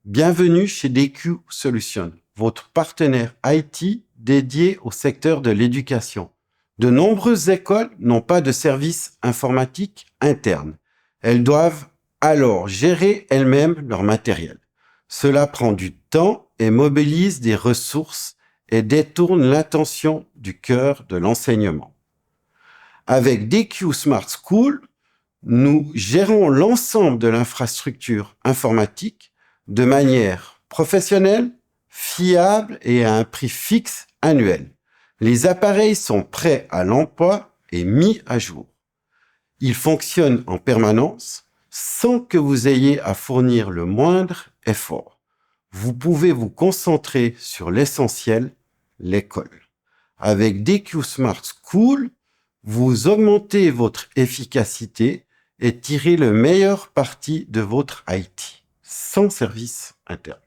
Bienvenue chez DQ Solutions, votre partenaire IT dédié au secteur de l'éducation. De nombreuses écoles n'ont pas de service informatique interne. Elles doivent alors gérer elles-mêmes leur matériel. Cela prend du temps et mobilise des ressources et détourne l'attention du cœur de l'enseignement. Avec DQ Smart School, nous gérons l'ensemble de l'infrastructure informatique de manière professionnelle, fiable et à un prix fixe annuel. Les appareils sont prêts à l'emploi et mis à jour. Ils fonctionnent en permanence sans que vous ayez à fournir le moindre effort. Vous pouvez vous concentrer sur l'essentiel, l'école. Avec DQ Smart School, vous augmentez votre efficacité et tirez le meilleur parti de votre IT, sans service interne.